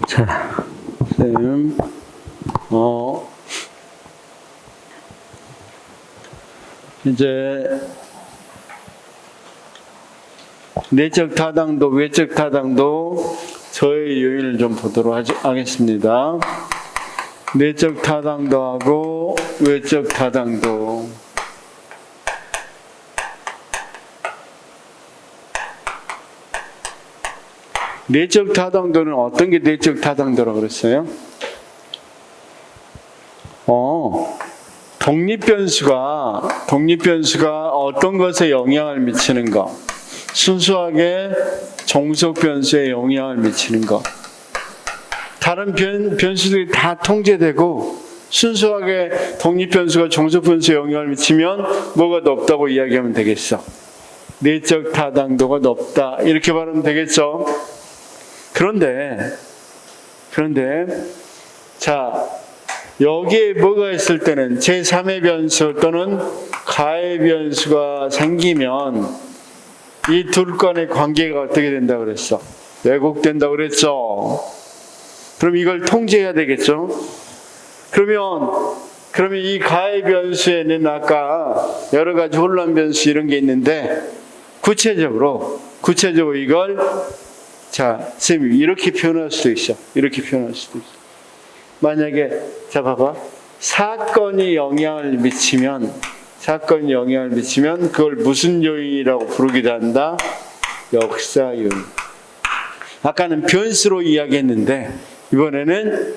자, 선생님, 이제 내적 타당도, 외적 타당도 저의 요인을 좀 보도록 하겠습니다. 내적 타당도하고 외적 타당도. 내적 타당도는 어떤 게 내적 타당도라고 그랬어요? 독립변수가 어떤 것에 영향을 미치는 것. 순수하게 종속 변수에 영향을 미치는 것. 다른 변수들이 다 통제되고 순수하게 독립 변수가 종속 변수에 영향을 미치면 뭐가 높다고 이야기하면 되겠어. 내적 타당도가 높다. 이렇게 말하면 되겠죠. 그런데 자, 여기에 뭐가 있을 때는 제3의 변수 또는 가의 변수가 생기면 이 둘 간의 관계가 어떻게 된다고 그랬어? 왜곡된다고 그랬죠. 그럼 이걸 통제해야 되겠죠. 그러면 이 가의 변수에는 아까 여러 가지 혼란 변수 이런 게 있는데 구체적으로 이걸 선생님이 이렇게 표현할 수도 있어. 이렇게 표현할 수도 있어. 만약에 봐봐. 사건이 영향을 미치면 그걸 무슨 요인이라고 부르기도 한다? 역사 요인. 아까는 변수로 이야기했는데 이번에는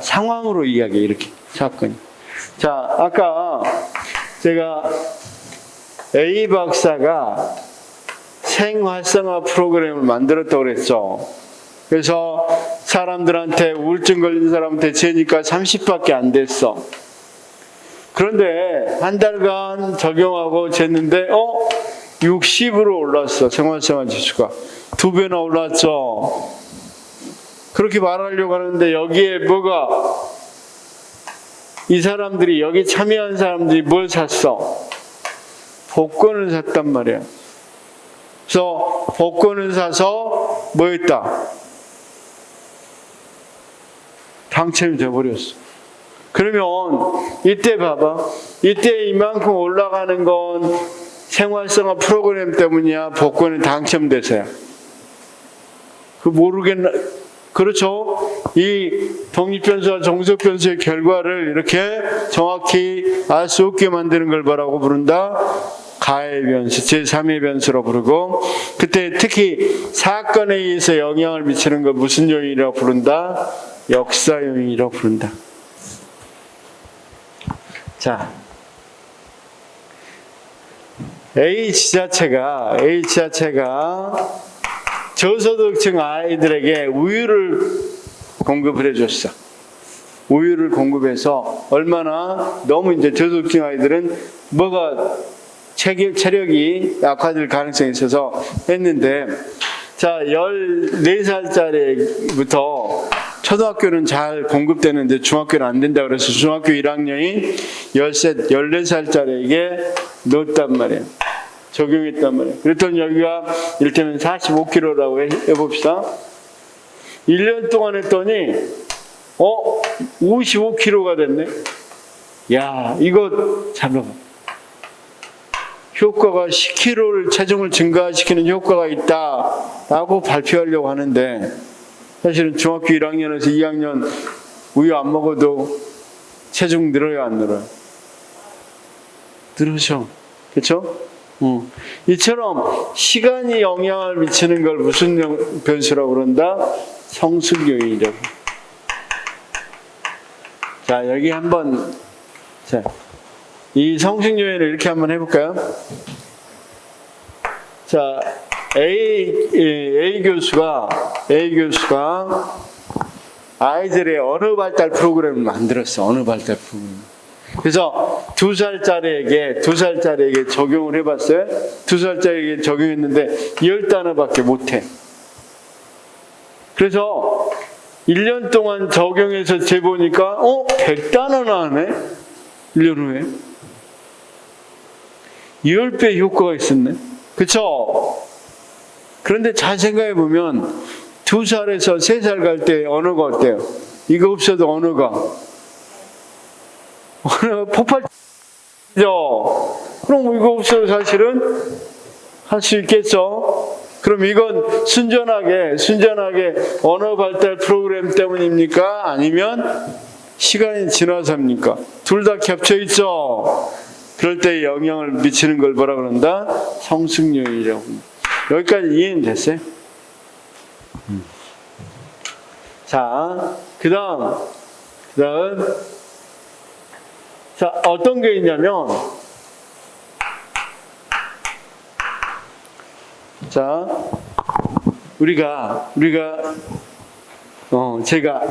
상황으로 이야기해. 이렇게 사건이. 아까 제가 A 박사가 생활성화 프로그램을 만들었다고 그랬죠. 그래서 사람들한테 우울증 걸린 사람한테 재니까 30밖에 안 됐어. 그런데 한 달간 적용하고 쟀는데 60으로 올랐어. 생활성화 지수가 2배나 올랐죠. 그렇게 말하려고 하는데 여기에 이 사람들이 여기 참여한 사람들이 뭘 샀어? 복권을 샀단 말이야. 그래서 복권을 사서 뭐 했다? 당첨이 돼버렸어. 그러면 이때 봐봐. 이때 이만큼 올라가는 건 생활성화 프로그램 때문이야? 복권에 당첨돼서야? 모르겠나? 그렇죠? 이 독립변수와 종속변수의 결과를 이렇게 정확히 알 수 없게 만드는 걸 뭐라고 부른다? 가의 변수, 제3의 변수로 부르고, 그때 특히 사건에 의해서 영향을 미치는 걸 무슨 요인이라고 부른다? 역사 요인이라고 부른다. 자, A 지자체가 저소득층 아이들에게 우유를 공급을 해줬어. 우유를 공급해서 얼마나 너무 이제 저소득층 아이들은 체력이 약화될 가능성이 있어서 했는데 14살짜리부터 초등학교는 잘 공급되는데 중학교는 안 된다 그래서 중학교 1학년이 14살짜리에게 넣었단 말이에요. 적용했단 말이에요. 그랬더니 여기가 이를테면 45kg라고 해봅시다. 1년 동안 했더니 55kg가 됐네. 야, 이거 잠깐만. 효과가 10kg를 체중을 증가시키는 효과가 있다라고 발표하려고 하는데 사실은 중학교 1학년에서 2학년 우유 안 먹어도 체중 늘어요, 안 늘어요? 늘으죠. 그렇죠? 이처럼 시간이 영향을 미치는 걸 무슨 변수라고 그런다? 성숙 요인이라고. 여기 한번 이 성숙 요인을 이렇게 한번 해볼까요? A 교수가 아이들의 언어 발달 프로그램을 만들었어. 언어 발달 프로그램. 그래서 2살짜리에게 적용을 해봤어요. 2살짜리에게 적용했는데 10단어밖에 못해. 그래서 1년 동안 적용해서 재보니까 100단어나 하네. 1년 후에 10배 효과가 있었네. 그쵸? 그런데 잘 생각해 보면 2살에서 3살 갈 때 언어가 어때요? 이거 없어도 언어가 폭발죠. 그럼 이거 없어도 사실은 할 수 있겠죠. 그럼 이건 순전하게 언어 발달 프로그램 때문입니까? 아니면 시간이 지나서입니까? 둘 다 겹쳐 있죠. 그럴 때 영향을 미치는 걸 뭐라 그런다? 성숙 요인이라고. 여기까지 이해는 됐어요? 자, 그다음 자, 어떤 게 있냐면, 자, 제가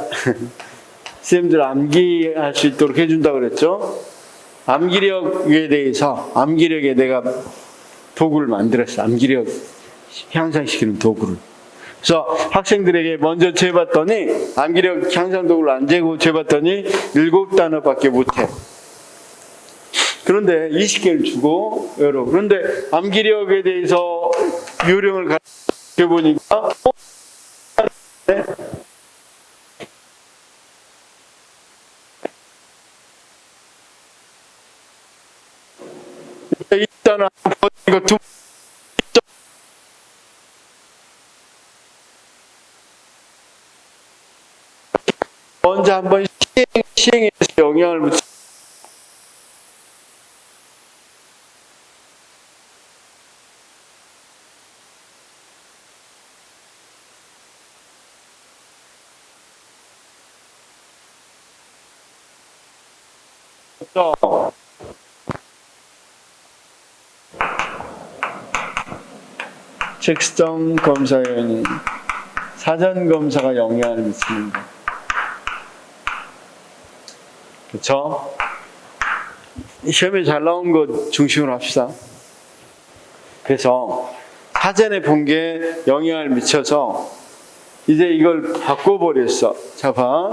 쌤들 암기할 수 있도록 해준다고 그랬죠? 암기력에 내가 도구를 만들었어. 암기력 향상시키는 도구를. 그래서 학생들에게 먼저 재봤더니, 암기력 향상 도구를 안 재봤더니 7단어밖에 못해. 그런데 20개를 주고, 그런데 암기력에 대해서 요령을 가르쳐 보니까, 일단은 이거 먼저 한번 시행해서 영향을 미치. 책성 검사 요인은 사전 검사가 영향을 미칩니다. 그렇죠? 시험에 잘 나온 것 중심으로 합시다. 그래서 사전에 본 게 영향을 미쳐서 이제 이걸 바꿔버렸어. 자, 봐.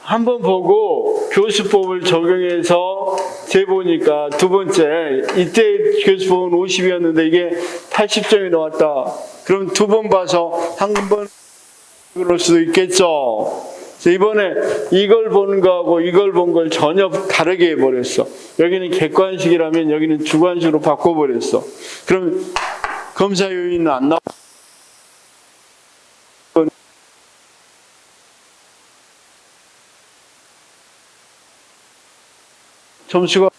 한번 보고 교수법을 적용해서 재보니까 두 번째, 이때 교수법은 50이었는데 이게 80점이 나왔다. 그럼 두 번 봐서 한 번 그럴 수도 있겠죠. 이번에 이걸 보는 거하고 이걸 본 걸 전혀 다르게 해버렸어. 여기는 객관식이라면 여기는 주관식으로 바꿔버렸어. 그럼 검사 요인은 안 나와. 점수가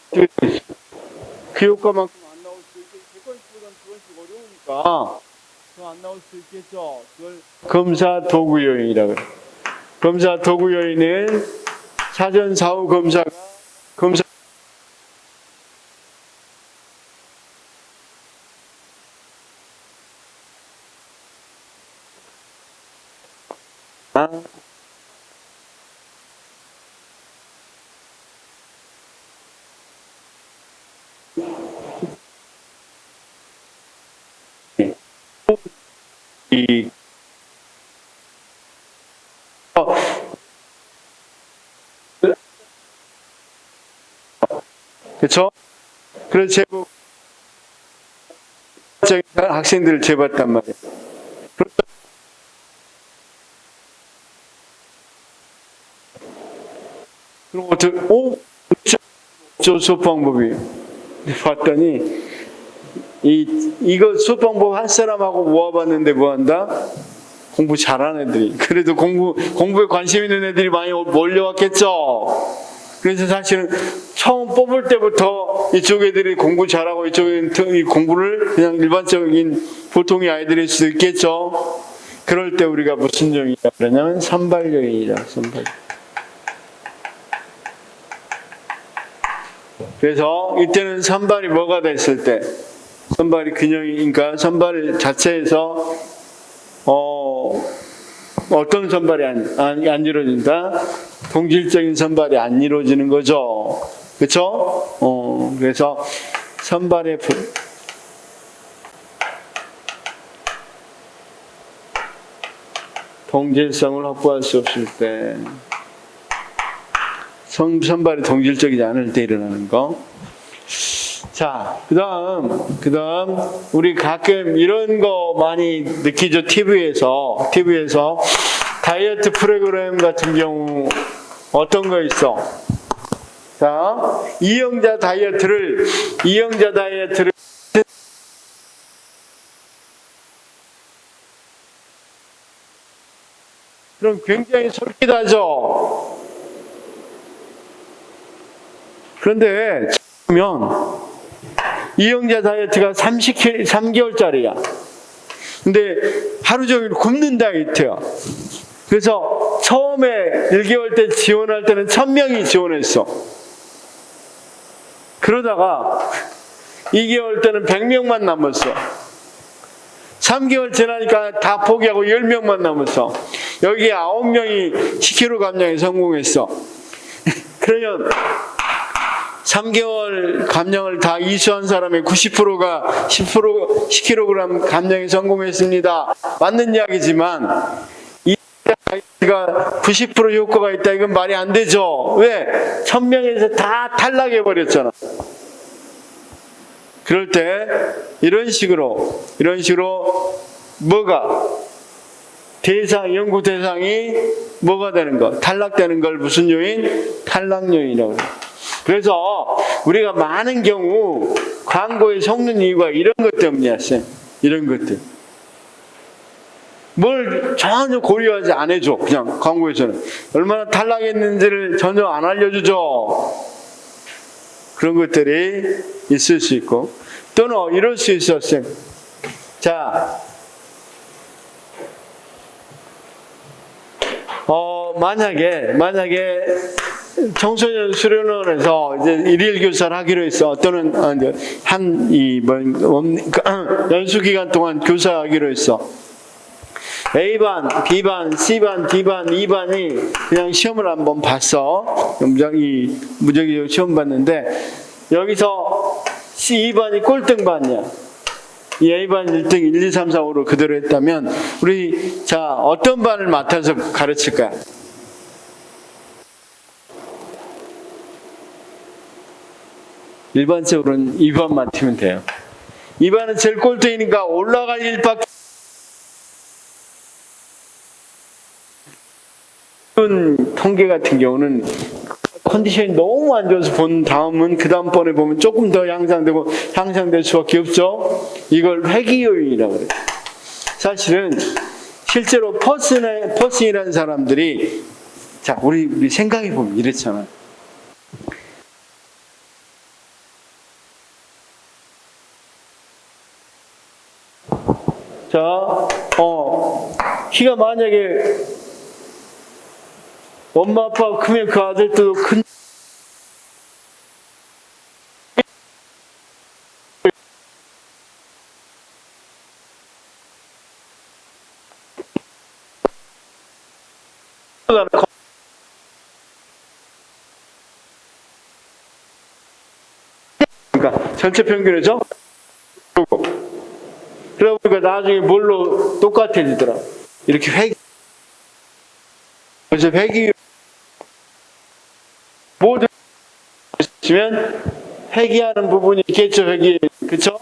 그 효과만큼 안 나올 수 있고 객관식보다는 주관식 어려우니까 더 안 나올 수 있겠죠. 그걸 검사 도구 요인이라고 해요. 검사 도구 요인은 사전 사후 검사 그렇죠? 그래서 학생들을 재봤단 말이에요. 그럼 어떻게? 저 수업 방법이 봤더니 이거 수업 방법 한 사람하고 모아봤는데 뭐한다? 공부 잘하는 애들이. 그래도 공부에 관심 있는 애들이 많이 몰려왔겠죠. 그래서 사실은 처음 뽑을 때부터 이쪽 애들이 공부 잘하고 이쪽에 공부를 그냥 일반적인 보통의 아이들일 수도 있겠죠. 그럴 때 우리가 무슨 요인이라 그러냐면 선발 요인이라. 선발. 그래서 이때는 선발이 뭐가 됐을 때, 선발이 균형이니까 선발 자체에서 어떤 선발이 안 이루어진다? 동질적인 선발이 안 이루어지는 거죠. 그렇죠? 그래서 선발의 동질성을 확보할 수 없을 때, 선발이 동질적이지 않을 때 일어나는 거. 자, 그다음 우리 가끔 이런 거 많이 느끼죠. TV에서 다이어트 프로그램 같은 경우 어떤 거 있어? 자, 이영자 다이어트를 그럼 굉장히 솔깃하죠. 그런데 보면 이영자 다이어트가 3개월짜리야. 근데 하루 종일 굶는 다이어트야. 그래서 처음에 1개월 때 지원할 때는 1000명이 지원했어. 그러다가 2개월 때는 100명만 남았어. 3개월 지나니까 다 포기하고 10명만 남았어. 여기 9명이 10kg 감량에 성공했어. 그러면 3개월 감량을 다 이수한 사람의 90%가 10kg 감량에 성공했습니다. 맞는 이야기지만 이 다이어트가 90% 효과가 있다. 이건 말이 안 되죠. 왜? 1000명에서 다 탈락해버렸잖아. 그럴 때 이런 식으로 뭐가 연구 대상이 뭐가 되는 거? 탈락되는 걸 무슨 요인? 탈락 요인이라고 그래요. 그래서 우리가 많은 경우 광고에 속는 이유가 이런 것 때문이야, 쌤. 이런 것들. 뭘 전혀 고려하지 안 해줘. 그냥 광고에서는. 얼마나 탈락했는지를 전혀 안 알려주죠. 그런 것들이 있을 수 있고. 또는 이럴 수 있어, 쌤. 자, 만약에 청소년 수련원에서 이제 일일 교사를 하기로 했어. 또는 연수 기간 동안 교사하기로 했어. A반, B반, C반, D반, E반이 그냥 시험을 한번 봤어. 무작위 시험 봤는데 여기서 C2반이 꼴등반이야. 이 A반 1등 1, 2, 3, 4, 5로 그대로 했다면 우리 자 어떤 반을 맡아서 가르칠까요? 일반적으로는 2반 맡으면 돼요. 2반은 제일 꼴등이니까 올라갈 일밖에 통계 같은 경우는 컨디션이 너무 안 좋아서 본 다음은 그 다음번에 보면 조금 더 향상될 수밖에 없죠. 이걸 회귀 요인이라고 그래요. 사실은 실제로 퍼슨이라는 사람들이 자 우리 생각해 보면 이랬잖아. 자, 키가 만약에 엄마 아빠가 크면 그 아들도 큰 그러니까 전체 평균이죠. 그러다 보니까 나중에 뭘로 똑같아지더라. 이렇게 그래서 회귀 모두 보시면 회귀하는 부분이 있겠죠. 회귀 그렇죠?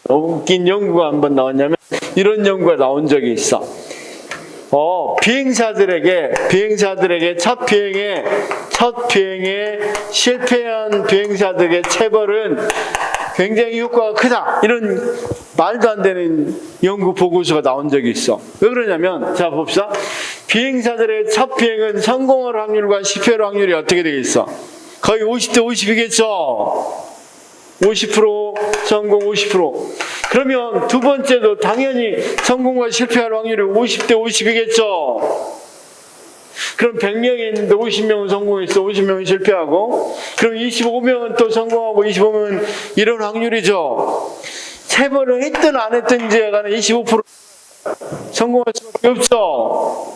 웃긴 연구가 한번 나왔냐면 이런 연구가 나온 적이 있어. 비행사들에게 첫 비행에 실패한 비행사들에게 체벌은 굉장히 효과가 크다. 이런 말도 안 되는 연구 보고서가 나온 적이 있어. 왜 그러냐면 자 봅시다. 비행사들의 첫 비행은 성공할 확률과 실패할 확률이 어떻게 되겠어? 거의 50대 50이겠죠. 50% 성공 50%. 그러면 두 번째도 당연히 성공과 실패할 확률이 50대 50이겠죠. 그럼 100명이 있는데 50명은 성공했어. 50명은 실패하고. 그럼 25명은 또 성공하고 25명은 이런 확률이죠. 체벌을 했든 안 했든지에 관한 25% 성공할 수밖에 없죠.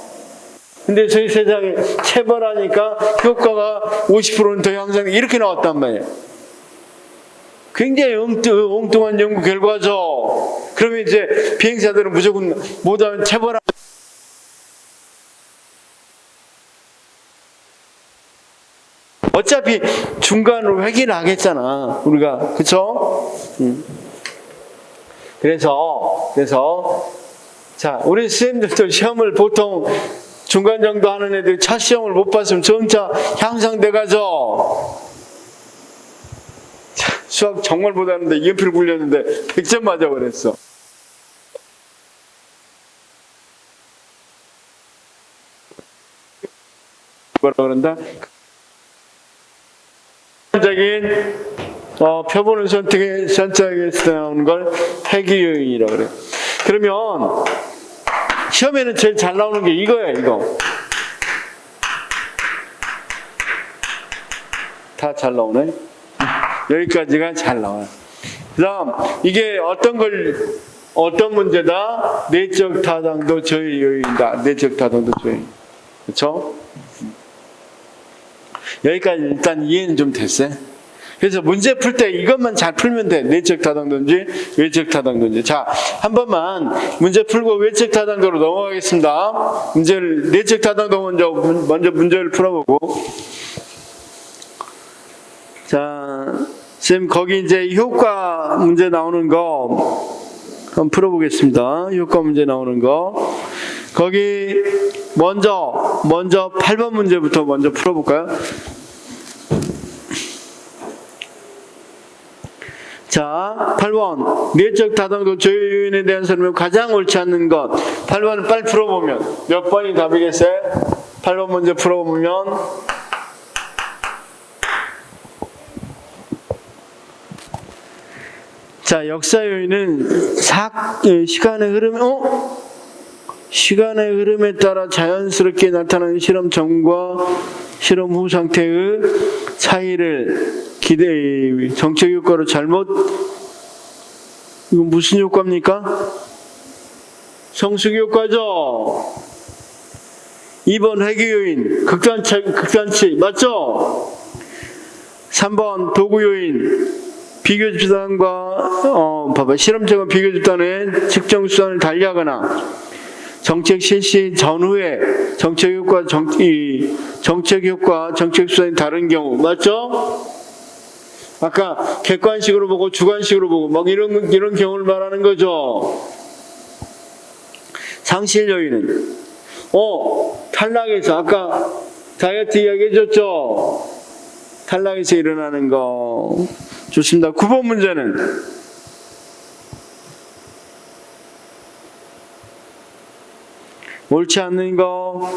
근데 저희 세상에 체벌하니까 효과가 50%는 더 향상돼. 이렇게 나왔단 말이에요. 굉장히 엉뚱한 연구 결과죠. 그러면 이제 비행사들은 무조건 못하면 체벌하고 어차피 중간으로 회귀를 하겠잖아 우리가. 그쵸? 그래서 자, 우리 선생님들도 시험을 보통 중간 정도 하는 애들이 첫 시험을 못 봤으면 점차 향상돼가죠. 수학 정말 못하는데 연필 굴렸는데 100점 맞아버렸어. 뭐라 그런다? 적인 표본을 선택해서 나오는 걸 회귀 요인이라고 그래요. 그러면 시험에는 제일 잘 나오는 게 이거야, 이거. 다 잘 나오네. 여기까지가 잘 나와요. 그 다음, 이게 어떤 문제다? 내적 타당도 저해 요인이다. 내적 타당도 저해. 그렇죠? 여기까지 일단 이해는 좀 됐어요. 그래서 문제 풀 때 이것만 잘 풀면 돼. 내적 타당도인지 외적 타당도인지. 자, 한 번만 문제 풀고 외적 타당도로 넘어가겠습니다. 내적 타당도 먼저 문제를 풀어보고. 자, 선생님 거기 이제 효과 문제 나오는 거 한번 풀어보겠습니다. 효과 문제 나오는 거. 거기 먼저 8번 문제부터 먼저 풀어볼까요? 자, 8번 내적 타당도 저해 요인에 대한 설명 가장 옳지 않는 것. 8번은 빨리 풀어보면 몇 번이 답이겠어요? 8번 문제 풀어보면 자, 역사 요인은 시간의 흐름에 따라 자연스럽게 나타나는 실험 전과 실험 후 상태의 차이를 정책 효과로 이건 무슨 효과입니까? 성숙 효과죠. 2번 회귀 요인, 극단치 맞죠? 3번 도구 요인, 비교 집단과 실험적인 비교 집단의 측정 수단을 달리하거나 정책 실시 전후에 정책 효과, 정책 수단이 다른 경우 맞죠? 아까 객관식으로 보고 주관식으로 보고 막 이런 경우를 말하는 거죠. 상실 요인은 탈락해서 아까 다이어트 이야기 해줬죠. 탈락해서 일어나는 거. 좋습니다. 9번 문제는 옳지 않는 거.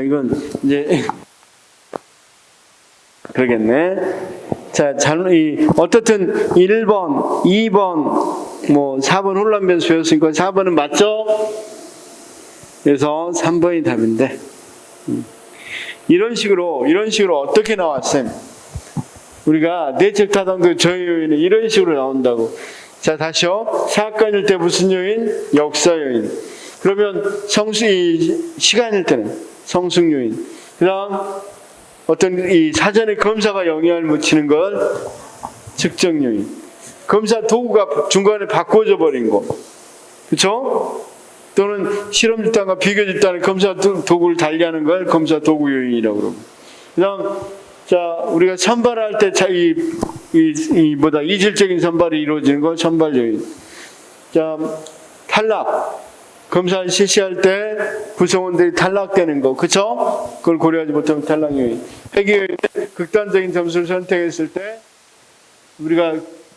이건 이제 그러겠네. 자, 어떻든 1번, 2번, 4번 혼란 변수였으니까 4번은 맞죠? 그래서 3번이 답인데. 이런 식으로 어떻게 나왔어요? 우리가 내적 타당도 저해 요인은 이런 식으로 나온다고. 자, 다시요. 사건일 때 무슨 요인? 역사 요인. 그러면 시간일 때는 성숙 요인. 그 다음, 어떤 사전에 검사가 영향을 미치는 걸 측정 요인. 검사 도구가 중간에 바꿔져 버린 거. 그렇죠? 또는 실험 집단과 비교 집단의 검사 도구를 달리하는 걸 검사 도구 요인이라고 그러고. 그다음 자, 우리가 선발할 때 이질적인 선발이 이루어지는 건 선발 요인. 자, 탈락. 검사를 실시할 때 구성원들이 탈락되는 거, 그쵸? 그걸 고려하지 못하면 탈락 요인. 회귀 요인, 극단적인 점수를 선택했을 때 우리가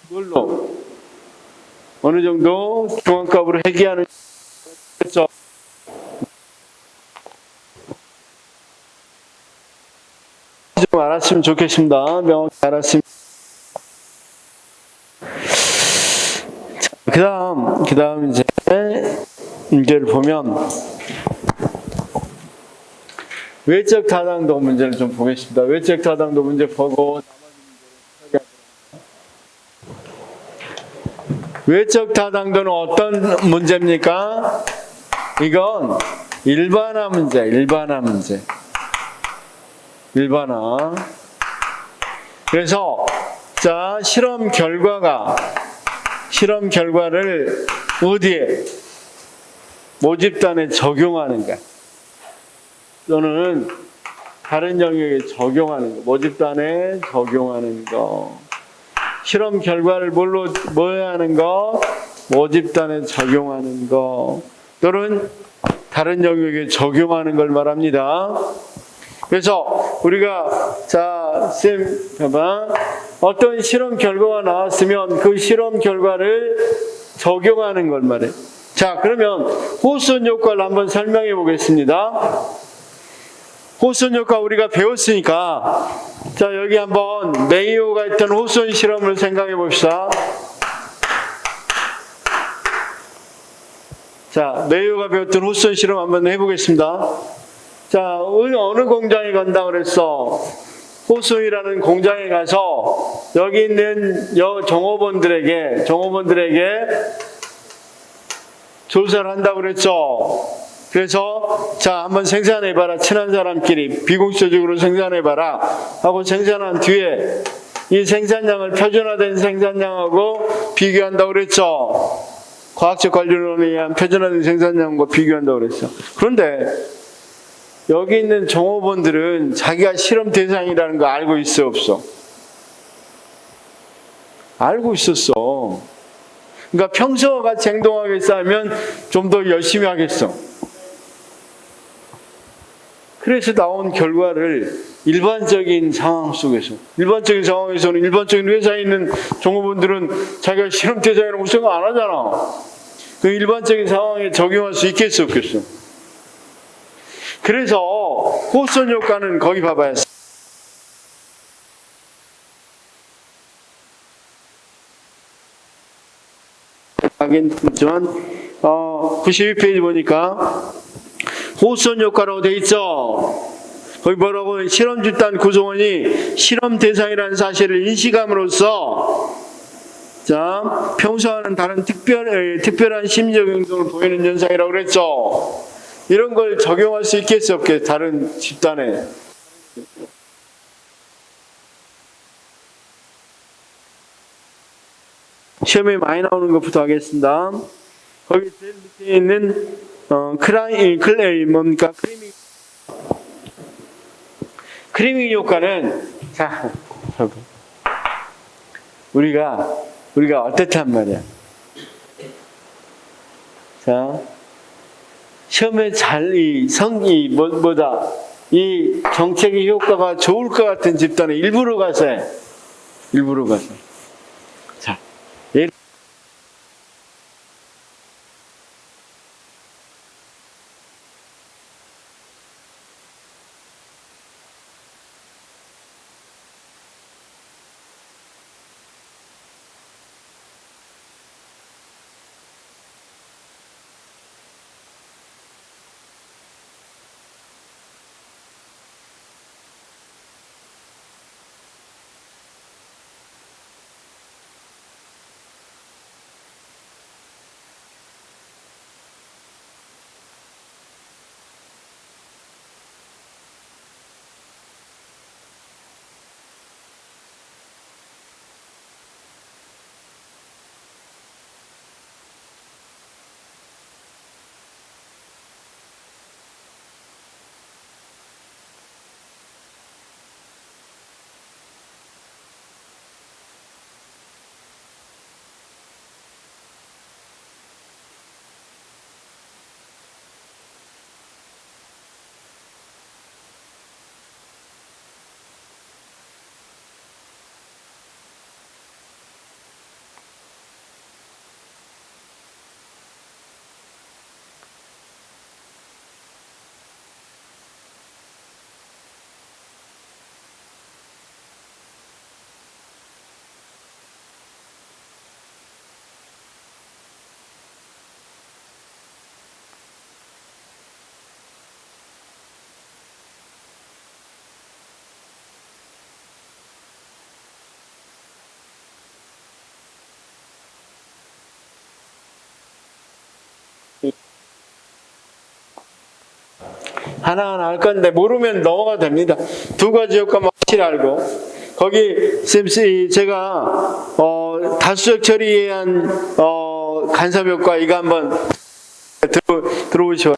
그걸로 어느 정도 중앙값으로 회귀하는 거죠. 좀 알았으면 좋겠습니다. 명확히 알았으면. 그 다음 이제 문제를 보면 외적 타당도 문제를 좀 보겠습니다. 외적 타당도 문제 보고 외적 타당도는 어떤 문제입니까? 이건 일반화 문제. 일반화. 그래서 자, 실험 결과를 어디에? 모집단에 적용하는 거야. 또는 다른 영역에 적용하는 거. 모집단에 적용하는 거. 실험 결과를 뭐에 하는 거? 모집단에 적용하는 거. 또는 다른 영역에 적용하는 걸 말합니다. 그래서 우리가 자, 쌤 봐봐. 어떤 실험 결과가 나왔으면 그 실험 결과를 적용하는 걸 말해. 자, 그러면 호스온 효과를 한번 설명해 보겠습니다. 호스온 효과 우리가 배웠으니까 자, 여기 한번 메이오가 했던 호스온 실험을 생각해 봅시다. 자, 메이오가 배웠던 호스온 실험 한번 해보겠습니다. 자, 어느 공장에 간다 그랬어? 호스온이라는 공장에 가서 여기 있는 종업원들에게 조사를 한다고 그랬죠. 그래서 자, 한번 생산해봐라. 친한 사람끼리 비공식적으로 생산해봐라 하고 생산한 뒤에 이 생산량을 표준화된 생산량하고 비교한다고 그랬죠. 과학적 관리론에 의한 표준화된 생산량과 비교한다고 그랬어. 그런데 여기 있는 종업원들은 자기가 실험 대상이라는 거 알고 있어, 없어? 알고 있었어. 그러니까 평소와 같이 행동하겠어 하면 좀 더 열심히 하겠어. 그래서 나온 결과를 일반적인 상황에서는 일반적인 회사에 있는 종업원들은 자기가 실험 대상이라고 생각 안 하잖아. 그 일반적인 상황에 적용할 수 있겠어, 없겠어? 그래서 호스온 효과는 거기 봐봐요. 하긴 있지만 92페이지 보니까 호스온 효과라고 돼 있죠. 거기 뭐라고? 실험 집단 구성원이 실험 대상이라는 사실을 인식함으로써 자, 평소와는 다른 특별한 심리적 행동을 보이는 현상이라고 그랬죠. 이런 걸 적용할 수 있겠어, 없겠어? 다른 집단에. 시험에 많이 나오는 것부터 하겠습니다. 거기 제일 밑에 있는 크리밍 효과는 자, 우리가 어떻단 말이야. 자, 시험에 이 정책의 효과가 좋을 것 같은 집단에 일부러 가서 해. 자, 하나하나 할 건데 모르면 넘어가도 됩니다. 두 가지 효과만 확실히 알고 거기 제가 다수적 처리에 의한 간섭 효과 이거 한번 들어보시오.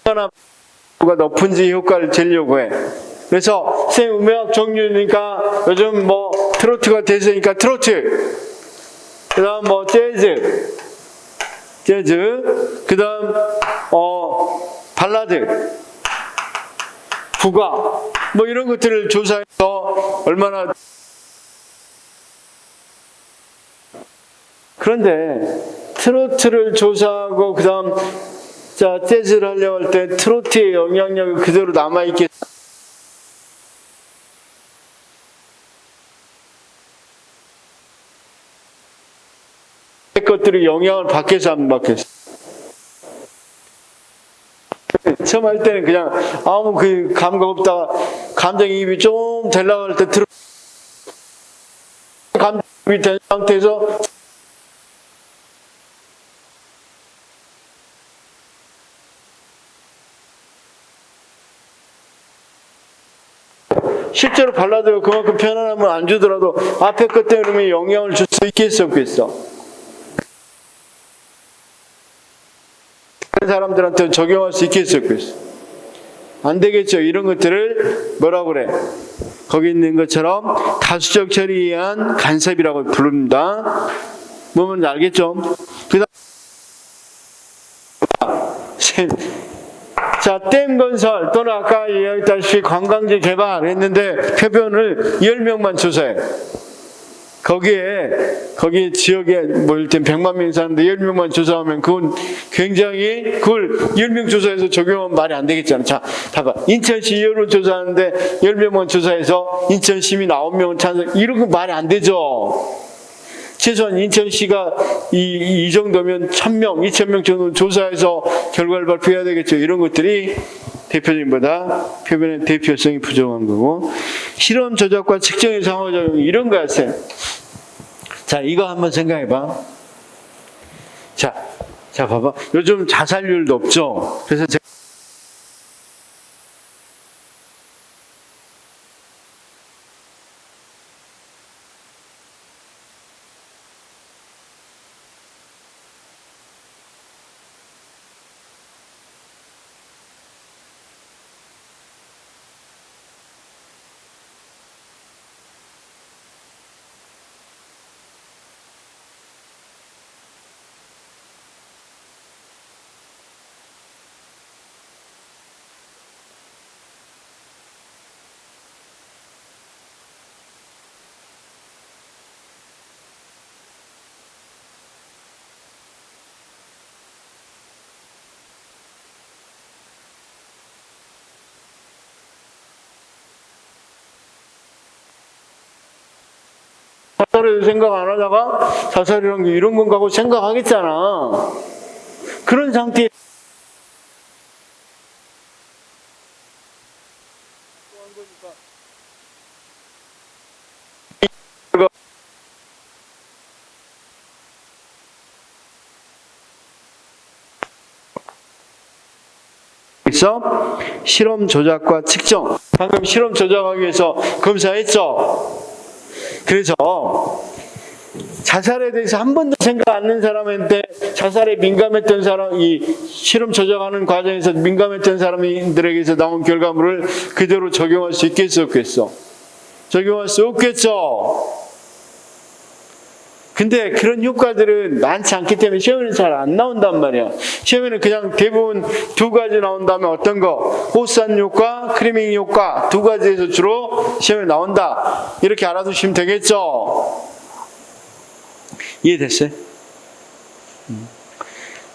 얼마나 높은지 효과를 재려고 해. 그래서 쌤 음악 종류니까 요즘 뭐 트로트가 대세니까 트로트, 그다음 뭐 재즈, 그다음 발라드, 국악 뭐 이런 것들을 조사해서 얼마나. 그런데 트로트를 조사하고 그다음 재즈를 하려고 할 때 트로트의 영향력이 그대로 남아있겠. 것들이 영향을 받겠어 안 받겠어? 처음 할 때는 그냥 아무 그 감각 없다가 감정이입이 좀 되려고 할 때 감정이입이 된 상태에서 실제로 발라드가 그만큼 편안함을 안 주더라도 앞에 것 때문에 영향을 줄 수 있겠어 없겠어? 사람들한테 적용할 수 있겠어 없겠어? 안 되겠죠. 이런 것들을 뭐라고 그래? 거기 있는 것처럼 다수적 처리에 의한 간섭이라고 부릅니다. 뭐면 알겠죠? 자, 댐 건설 또는 아까 이야기했다시피 관광지 개발했는데 표본을 10명만 조사해. 거기에 지역에 뭐 일단 100만 명이 사는데 10명만 조사하면 그건 굉장히 그걸 10명 조사해서 적용하면 말이 안 되겠잖아. 자, 봐봐. 인천시 이호를 조사하는데 10명만 조사해서 인천 시민 9명은 찬성. 이런 거 말이 안 되죠. 최소한 인천시가 이 정도면 1000명, 2000명 정도 조사해서 결과를 발표해야 되겠죠. 이런 것들이 대표적인보다 표본의 대표성이 부족한 거고, 실험 조작과 측정의 상호작용 이런 거야, 쌤. 자, 이거 한번 생각해봐. 자, 봐봐. 요즘 자살률도 없죠. 그래서 제가 자살에 생각 안 하다가 자살이란 게 이런 건가 하고 생각하겠잖아. 그런 상태에 있어? 실험 조작과 측정. 방금 실험 조작하기 위해서 검사했죠. 그래서 자살에 대해서 한 번도 생각 안 한 사람한테 자살에 민감했던 사람, 이 실험 조작하는 과정에서 민감했던 사람들에게서 나온 결과물을 그대로 적용할 수 있겠어 없겠어? 적용할 수 없겠죠. 근데 그런 효과들은 많지 않기 때문에 시험에는 잘 안 나온단 말이야. 시험에는 그냥 대부분 두 가지 나온다면 어떤 거? 호스한 효과, 크리밍 효과 두 가지에서 주로 시험에 나온다. 이렇게 알아두시면 되겠죠. 이해됐어요?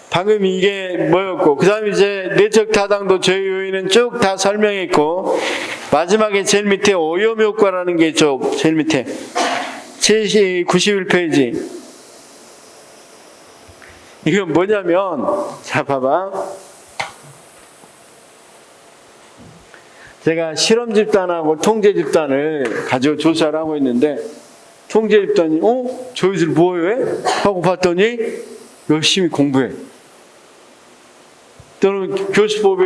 방금 이게 뭐였고, 그 다음에 이제 내적 타당도 저희 요인은 쭉 다 설명했고, 마지막에 제일 밑에 오염 효과라는 게 있죠. 제일 밑에 91페이지. 이건 뭐냐면, 자, 봐봐. 제가 실험 집단하고 통제 집단을 가지고 조사를 하고 있는데, 통제 집단이 저희들 뭐해? 하고 봤더니 열심히 공부해. 또는 교수법이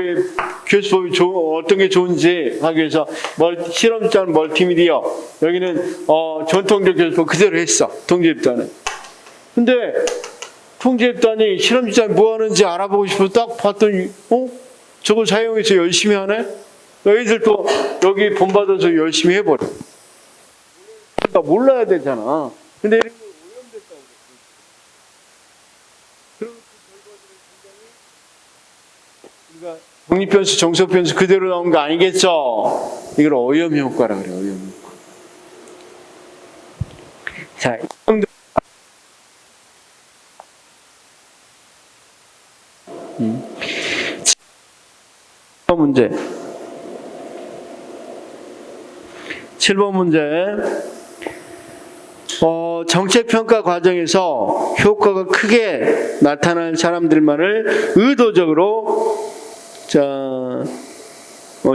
어떤 게 좋은지 하기 위해서 실험 집단 멀티미디어, 여기는 전통적 교수법 그대로 했어. 통제 집단은. 근데 통제 집단이 실험 집단이 뭐 하는지 알아보고 싶어서 딱 봤더니 저걸 사용해서 열심히 하네? 애들도 여기 본받아서 열심히 해버려. 그러니까 몰라야 되잖아. 근데 이렇게 오염됐다고 그래서 그러니까 독립변수, 정석변수 그대로 나온 거 아니겠죠? 이걸 오염효과라 그래요. 오염효과. 자, 문제. 7번 문제. 정책평가 과정에서 효과가 크게 나타날 사람들만을 의도적으로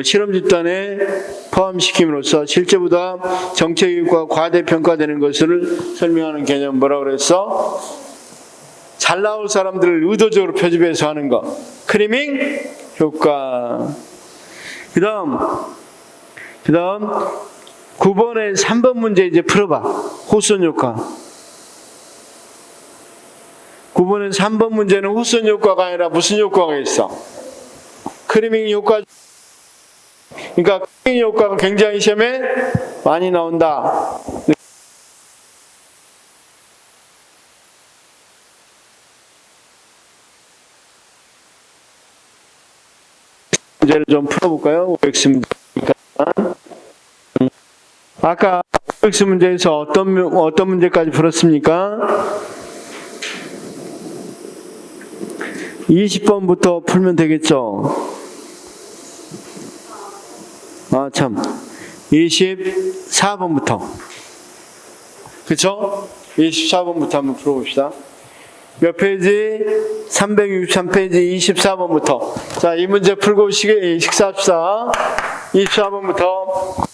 실험 집단에 포함시킴으로써 실제보다 정책 효과가 과대평가되는 것을 설명하는 개념 뭐라고 그랬어? 잘 나올 사람들을 의도적으로 표집해서 하는 거. 크리밍 효과. 그 다음 9번에 3번 문제 이제 풀어봐. 호선 효과. 9번에 3번 문제는 호선 효과가 아니라 무슨 효과가 있어? 크리밍 효과. 그러니까 크리밍 효과가 굉장히 시험에 많이 나온다. 문제를 좀 풀어볼까요? OX 문제니까. 아까 OX 문제에서 어떤 문제까지 풀었습니까? 20번부터 풀면 되겠죠? 24번부터. 그쵸? 24번부터 한번 풀어봅시다. 몇 페이지? 363페이지 24번부터. 자, 이 문제 풀고 식사합시다. 24번부터.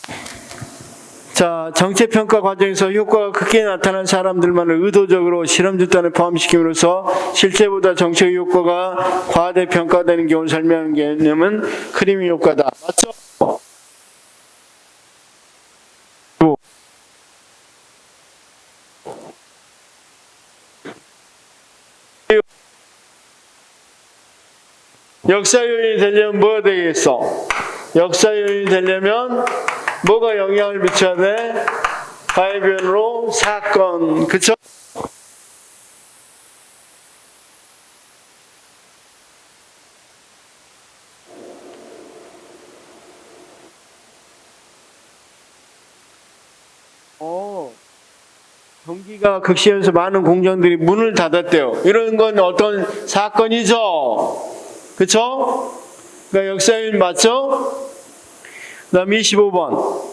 자, 정책평가 과정에서 효과가 크게 나타난 사람들만을 의도적으로 실험 집단에 포함시킴으로써 실제보다 정책 효과가 과대평가되는 경우를 설명하는 개념은 크리밍 효과다. 맞죠? 역사 요인이 되려면 뭐가 되겠어? 역사 요인이 되려면 뭐가 영향을 미쳐야 돼? 가해변으로 사건. 그쵸? 경기가 극심해서 많은 공장들이 문을 닫았대요. 이런 건 어떤 사건이죠? 그쵸? 그러니까 역사요인 맞죠? 그 다음 25번.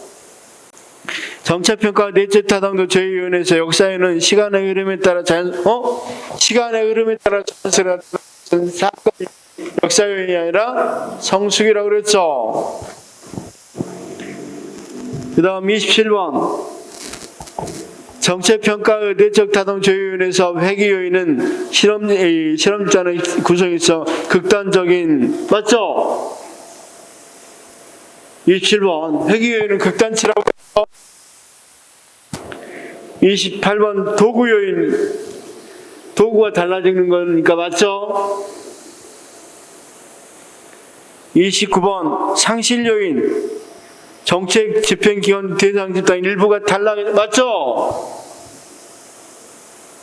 정책평가 내적 타당도 제외위원회에서 역사에는 시간의 흐름에 따라 시간의 흐름에 따라 자연스레 나타나는 사건이 역사요인이 아니라 성숙이라고 그랬죠. 그 다음 27번. 정책평가의 내적 타당 제외위원회에서 회기 요인은 실험자의 구성에 있어 극단적인, 맞죠? 27번. 회기 요인은 극단치라고 해서 28번 도구 요인, 도구가 달라지는 거니까 맞죠? 29번 상실 요인, 정책 집행기관 대상 집단 일부가 맞죠?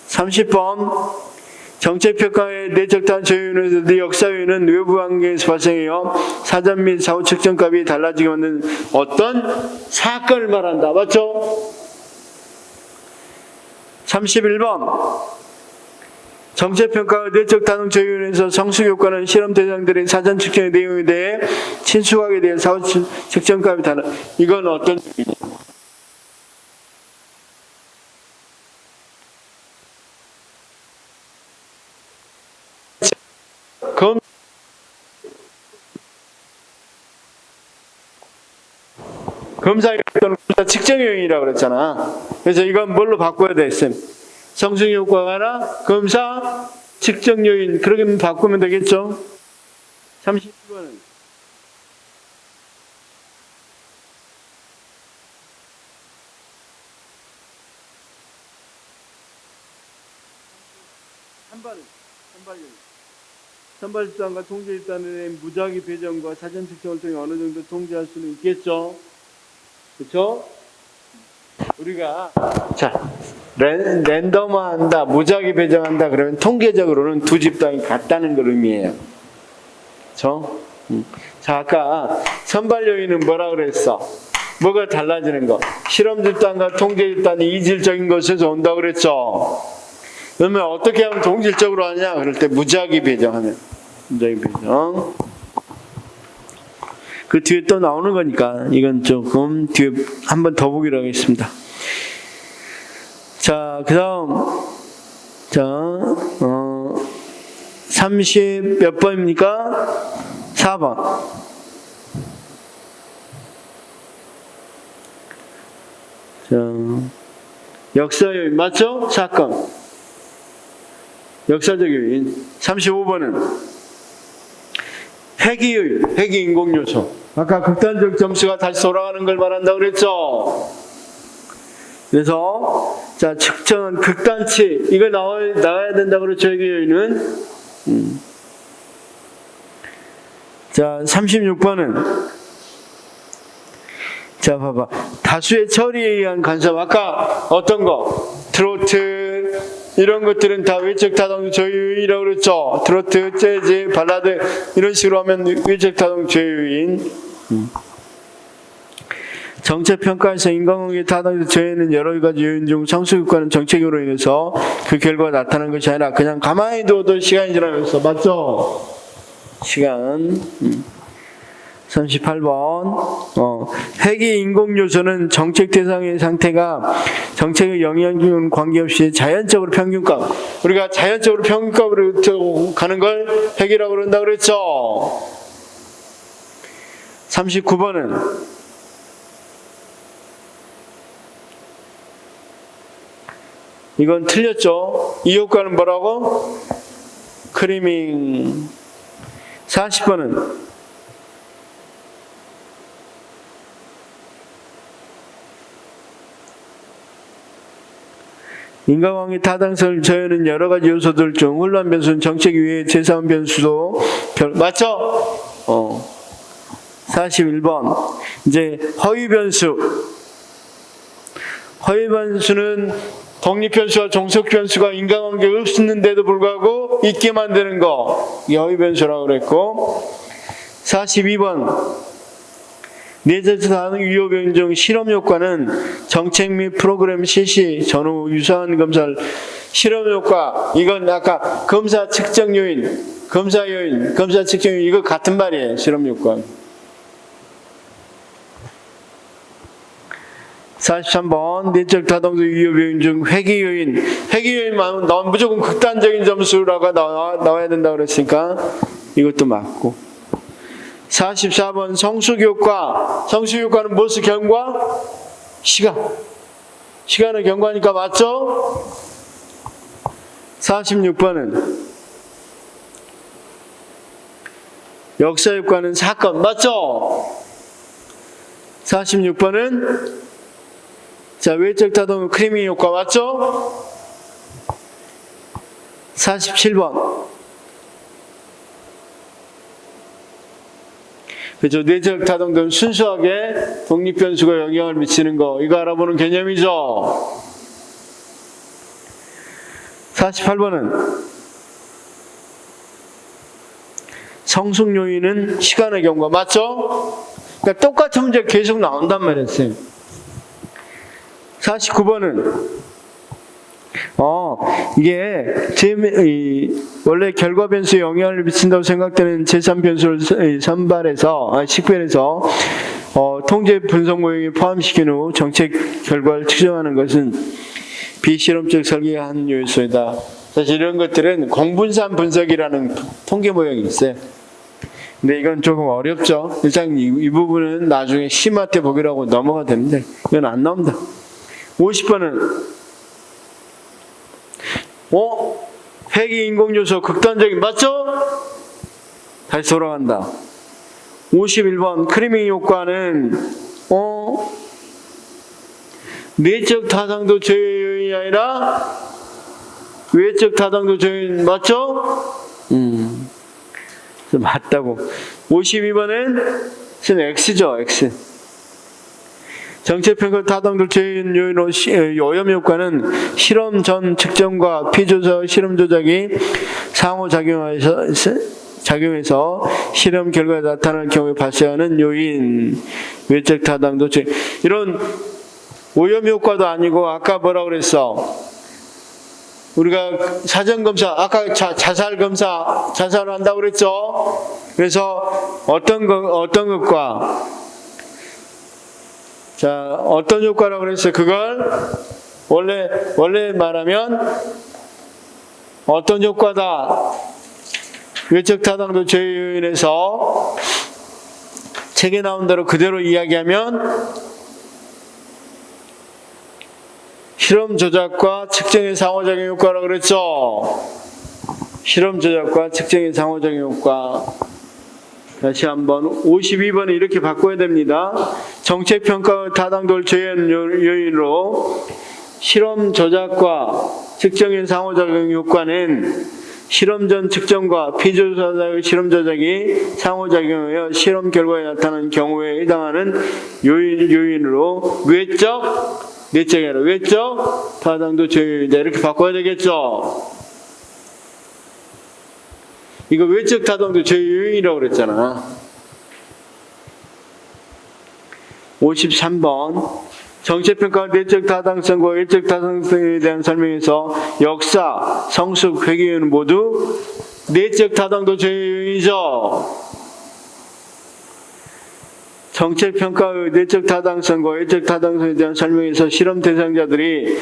30번 정책평가의 내적단 제외위원회에서 역사요인은 외부 환경에서 발생해요. 사전 및 사후 측정값이 달라지게 만든 어떤 사건을 말한다. 맞죠? 31번 정책평가의 내적 타당 제외위원회에서 성숙효과는 실험 대상들의 사전 측정의 내용에 대해 친숙하게 대한 사후 측정값이 달라. 이건 어떤 얘기냐? 검사 또는 검사 측정 요인이라고 그랬잖아. 그래서 이건 뭘로 바꿔야 돼, 쌤? 성숙 효과가 하나, 검사 측정 요인. 그렇게 바꾸면 되겠죠? 32번은 선발 집단과 통제 집단의 무작위 배정과 사전 측정을 통해 어느 정도 통제할 수는 있겠죠. 그렇죠? 우리가 자 랜덤화한다, 무작위 배정한다 그러면 통계적으로는 두 집단이 같다는 걸 의미해요. 그렇죠? 자, 아까 선발 요인은 뭐라 그랬어? 뭐가 달라지는 거? 실험 집단과 통제 집단이 이질적인 것에서 온다고 그랬죠. 그러면 어떻게 하면 동질적으로 하냐? 그럴 때 무작위 배정하면. 무작위 배정. 그 뒤에 또 나오는 거니까 이건 조금 뒤에 한 번 더 보기로 하겠습니다. 자, 그 다음 30 몇 번입니까? 4번. 자, 역사 요인 맞죠? 사건. 역사적 요인. 35번은 회귀 요인, 회귀 인공 요소. 아까 극단적 점수가 다시 돌아가는 걸 말한다고 그랬죠? 그래서 자, 측정은 극단치 이거 나와야 된다고 그랬죠? 회귀 요인은. 자, 36번은 자, 봐봐. 다수의 처리에 의한 간섭. 아까 어떤 거? 트로트 이런 것들은 다 외적 타동 저유인이라고 그랬죠. 트로트, 재즈, 발라드 이런 식으로 하면 외적 타동 저유인. 정책 평가에서 인간관계 타당에서 저해는 여러 가지 요인 중 상수 효과는 정책으로 인해서 그 결과가 나타나는 것이 아니라 그냥 가만히 둬도 시간이 지나면서 맞죠? 시간. 38번 회귀 인공 요소는 정책 대상의 상태가 정책의 영향과 관계없이 자연적으로 평균값, 우리가 자연적으로 평균값으로 가는 걸 회귀라고 그런다고 그랬죠. 39번은 이건 틀렸죠. 이 효과는 뭐라고? 크리밍. 40번은 인과관계 타당성을 저해하는 여러 가지 요소들 중 혼란 변수는 정책 위에 제3 변수도 맞죠? 41번 이제 허위 변수. 허위 변수는 독립 변수와 종속 변수가 인과관계가 없는데도 불구하고 있게 만드는 거. 이게 허위 변수라고 그랬고 42번 내재적 반응 위호 변경 실험 효과는 정책 및 프로그램 실시 전후 유사한 검사를 실험 효과 이건 아까 검사 측정 요인, 검사 요인, 검사 측정 요인 이거 같은 말이에요. 실험 효과. 43번 내적 타동적 위호 요인 중 회귀 요인. 회귀 요인만 나오면 무조건 극단적인 점수라고 나와야 된다고 그랬으니까 이것도 맞고. 44번 성숙효과. 성숙효과는 무엇을 경과? 시간. 시간을 경과하니까 맞죠? 46번은 역사효과는 사건. 맞죠? 46번은 자, 외적 타동 크리밍 효과. 맞죠? 47번 그죠? 내적 타동은 순수하게 독립 변수가 영향을 미치는 거. 이거 알아보는 개념이죠. 48번은 성숙 요인은 시간의 경과. 맞죠? 그러니까 똑같은 문제 계속 나온단 말이에요. 49번은 이게 원래 결과 변수에 영향을 미친다고 생각되는 제3 변수를 선발해서 식별해서 통제 분석 모형에 포함시킨 후 정책 결과를 측정하는 것은 비실험적 설계가 한 요소이다. 사실 이런 것들은 공분산 분석이라는 통계 모형이 있어요. 근데 이건 조금 어렵죠. 일단 이 부분은 나중에 심화태 보기라고 넘어가 됩니다. 이건 안 나옵니다. 50번은 회귀 인공 요소 극단적인 맞죠? 다시 돌아간다. 51번 크리밍 효과는 내적 타당도 제어 요인이 아니라 외적 타당도 제어 요인 맞죠? 맞다고. 52번은 X죠, X. 정체평가 타당도 제어 요인으로 오염 효과는 실험 전 측정과 피조사 실험 조작이 상호작용해서 실험 결과에 나타날 경우에 발생하는 요인, 외적 타당도 제어. 이런 오염 효과도 아니고 아까 뭐라 그랬어? 우리가 사전검사, 아까 자살검사, 자살을 한다고 그랬죠? 그래서 어떤 것과, 자, 어떤 효과라고 그랬어요? 그걸, 원래 말하면, 어떤 효과다? 외적 타당도 제어 요인에서 책에 나온 대로 그대로 이야기하면, 실험 조작과 측정의 상호작용 효과라고 그랬죠? 실험 조작과 측정의 상호작용 효과. 다시 한번 52번은 이렇게 바꿔야 됩니다. 정책평가 타당도를 제한 요인으로 실험 조작과 측정의 상호작용 효과는 실험 전 측정과 피조사의 실험 조작이 상호작용하여 실험 결과에 나타나는 경우에 해당하는 요인으로 내적이 아니라 외적 타당도 제어요인이다. 이렇게 바꿔야 되겠죠? 이거 외적 타당도 제어요인이라고 그랬잖아. 53번 정체평가 내적 타당성과 외적 타당성에 대한 설명에서 역사, 성숙, 회계요인은 모두 내적 타당도 제어요인이죠. 정책평가의 내적 타당성과 외적 타당성에 대한 설명에서 실험 대상자들이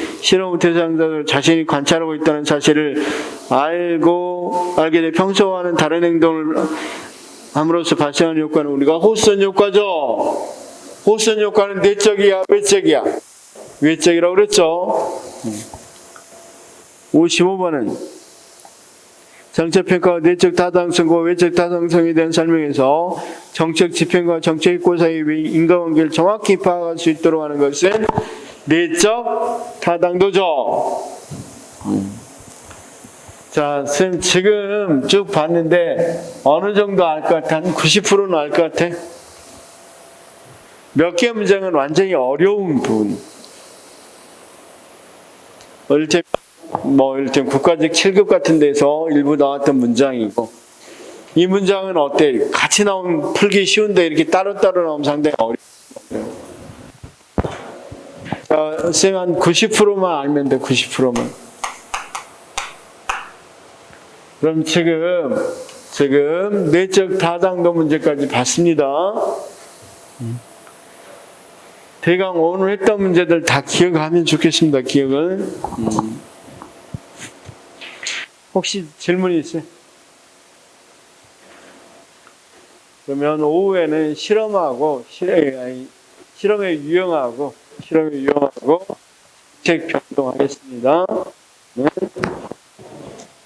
자신이 관찰하고 있다는 사실을 알게 돼 평소와는 다른 행동을 함으로써 발생하는 효과는 우리가 호스턴 효과죠. 호스턴 효과는 내적이야, 외적이야? 외적이라고 그랬죠. 55번은 정책평가와 내적 타당성과 외적 타당성에 대한 설명에서 정책 집행과 정책 입고 사이의 인과관계를 정확히 파악할 수 있도록 하는 것은 내적 타당도죠. 자, 선생님 지금 쭉 봤는데 어느 정도 알 것 같아? 한 90%는 알 것 같아? 몇 개 문장은 완전히 어려운 부분. 일단 국가직 7급 같은 데서 일부 나왔던 문장이고, 이 문장은 어때? 같이 나오면 풀기 쉬운데 이렇게 따로따로 나오면 상당히 어려워요. 쌤 한 90%만 알면 돼, 90%만. 그럼 지금 내적 타당도 문제까지 봤습니다. 대강 오늘 했던 문제들 다 기억하면 좋겠습니다, 기억을. 혹시 질문이 있어요? 그러면 오후에는 실험에 유형하고 책 변동하겠습니다. 네.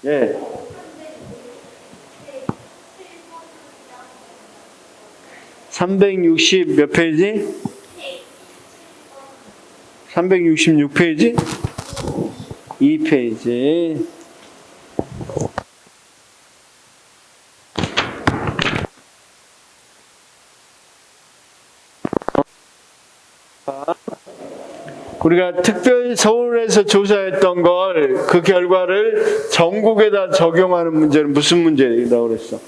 예. 360 몇 페이지? 366페이지? 2페이지. 우리가 특별히 서울에서 조사했던 그 결과를 전국에다 적용하는 문제는 무슨 문제라고 그랬어?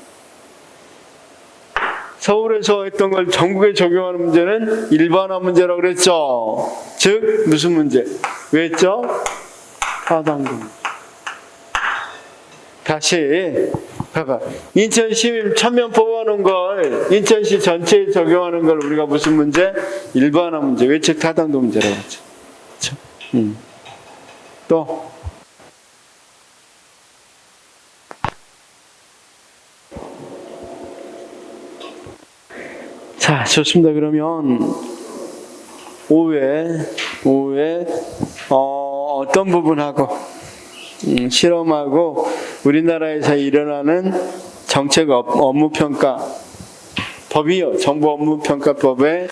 서울에서 했던 걸 전국에 적용하는 문제는 일반화 문제라고 그랬죠. 즉 무슨 문제? 왜 했죠? 타당도 문제. 다시 봐봐. 인천시 1000명 뽑아놓은 걸 인천시 전체에 적용하는 걸 우리가 무슨 문제? 일반화 문제, 외적 타당도 문제라고 했죠. 또 좋습니다. 그러면 오후에 어떤 부분하고 실험하고 우리나라에서 일어나는 정책 업무평가 법이요. 정부 업무평가법에